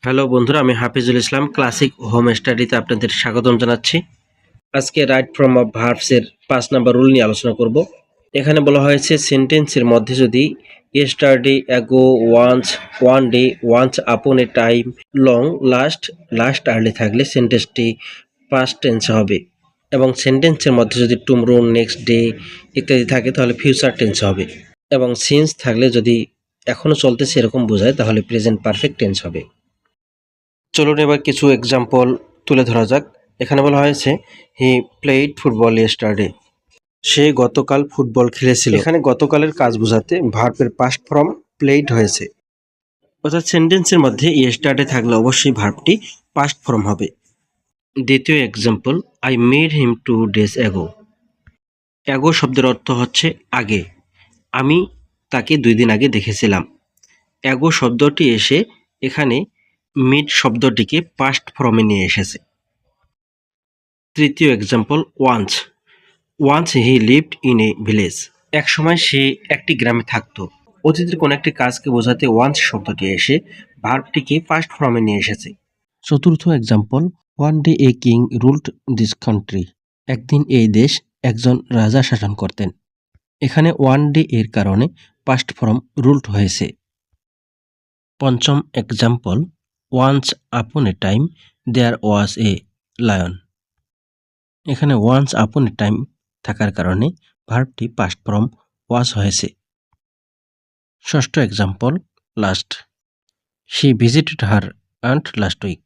Hello বন্ধুরা, আমি হাফিজুল ইসলাম classic home স্টাডিতে আপনাদের স্বাগতম জানাচ্ছি। আজকে রাইট ফ্রম অফ ভার্বস এর 5 নাম্বার রুল নিয়ে আলোচনা করব। এখানে বলা হয়েছে সেন্টেন্সের মধ্যে যদি yesterday, ago, once, one day, once upon a time, long, last, last early থাকলে সেন্টেন্সটি পাস্ট টেন্স হবে এবং সেন্টেন্সের মধ্যে যদি টুমরো, নেক্সট ডে ইত্যাদি থাকে তাহলে ফিউচার টেন্স হবে এবং সিন্স থাকলে যদি এখনো চলতেছে এরকম বোঝায় তাহলে প্রেজেন্ট পারফেক্ট টেন্স হবে। চলুন এবার কিছু এক্সাম্পল তুলে ধরা যাক। এখানে বলা হয়েছে হি প্লেড ফুটবল ইয়েস্টারডে, সে গতকাল ফুটবল খেলেছিল। এখানে গতকালের কাজ বোঝাতে ভার্বের পাস্ট ফর্ম প্লেড হয়েছে, অর্থাৎ সেন্টেন্সের মধ্যে ইয়েস্টারডে থাকলে অবশ্যই ভার্বটি পাস্ট ফর্ম হবে। দ্বিতীয় example, I made him 2 days ago. Ago শব্দের অর্থ হচ্ছে আগে, আমি তাকে 2 দিন আগে দেখেছিলাম। অ্যাগো শব্দটি এসে এখানে মিড শব্দটিকে পাস্ট ফর্মে নিয়ে এসেছে। তৃতীয় example, once, once he lived in a village. এক সময় সে একটি গ্রামে থাকতো। অতীতের কোন একটি কাজকে বোঝাতে ওয়ান্স শব্দটি এসে ভার্বটিকে পাস্ট ফর্মে নিয়ে এসেছে। চতুর্থ example, one day a king ruled this country. একদিন এই দেশ একজন রাজা শাসন করতেন। এখানে ওয়ান ডে এর কারণে পাস্ট ফর্ম রুলড হয়েছে। পঞ্চম example, once upon a time there was a lion. এখানে ওয়ান্স আপন এ টাইম থাকার কারণে ভার্বটি পাস্ট ফর্ম ওয়াজ হয়েছে। ষষ্ঠ example, last, she visited her aunt last week.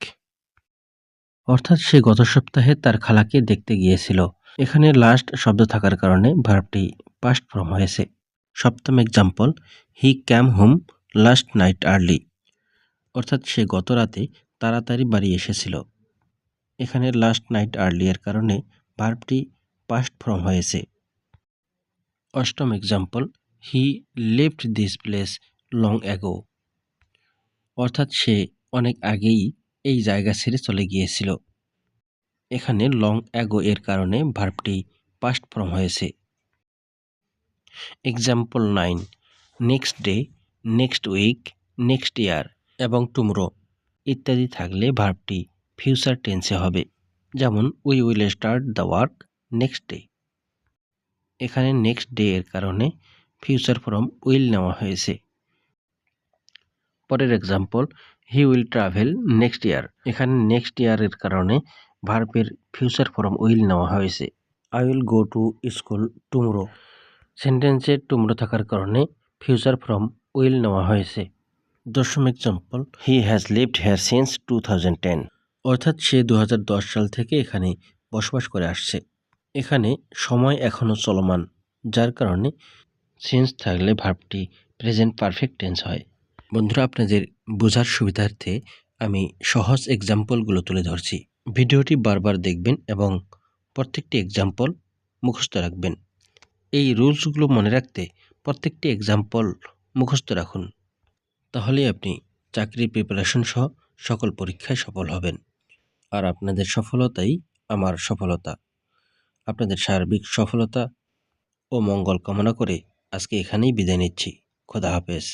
অর্থাৎ সে গত সপ্তাহে তার খালাকে দেখতে গিয়েছিল। এখানে লাস্ট শব্দ থাকার কারণে ভার্বটি পাস্ট ফর্ম হয়েছে। সপ্তম এক্সাম্পল, হি ক্যাম হোম লাস্ট নাইট আর্লি। অর্থাৎ সে গত রাতে তাড়াতাড়ি বাড়ি এসেছিল। এখানে লাস্ট নাইট আর্লি এর কারণে ভার্বটি পাস্ট ফর্ম হয়েছে। অষ্টম example, he left this place long ago. অর্থাৎ সে অনেক আগেই এই জায়গা ছেড়ে চলে গিয়েছিল। এখানে লং অ্যাগো এর কারণে ভার্বটি পাস্ট ফর্ম হয়েছে। Example 9, next day, next week, next year এবং টুমরো ইত্যাদি থাকলে ভার্বটি ফিউচার টেন্সে হবে। যেমন we will start the work next day. এখানে নেক্সট ডে এর কারণে ফিউচার ফর্ম উইল নেওয়া হয়েছে। পরের example, he will travel next year. এখানে নেক্সট ইয়ার এর কারণে ভার্বের ফিউচার ফর্ম উইল নেওয়া হয়েছে। I will go to school tomorrow. সেন্টেন্সে টুমরো থাকার কারণে ফিউচার ফর্ম উইল নেওয়া হয়েছে। দশম example, he has lived here since 2010। অর্থাৎ সে 2010 সাল থেকে এখানে বসবাস করে আসছে। এখানে সময় এখনও চলমান, যার কারণে সিন্স থাকলে ভার্বটি প্রেজেন্ট পারফেক্ট টেন্স হয়। বন্ধুরা, আপনাদের বোঝার সুবিধার্থে আমি সহজ এক্সাম্পলগুলো তুলে ধরছি। ভিডিওটি বারবার দেখবেন এবং প্রত্যেকটি এক্সাম্পল মুখস্থ রাখবেন। এই রুলসগুলো মনে রাখতে প্রত্যেকটি এক্সাম্পল মুখস্থ রাখুন, তাহলেই আপনি চাকরির প্রিপারেশন সহ সকল পরীক্ষায় সফল হবেন। আর আপনাদের সফলতাই আমার সফলতা। আপনাদের সার্বিক সফলতা ও মঙ্গল কামনা করে আজকে এখানেই বিদায় নিচ্ছি। খোদা হাফেজ।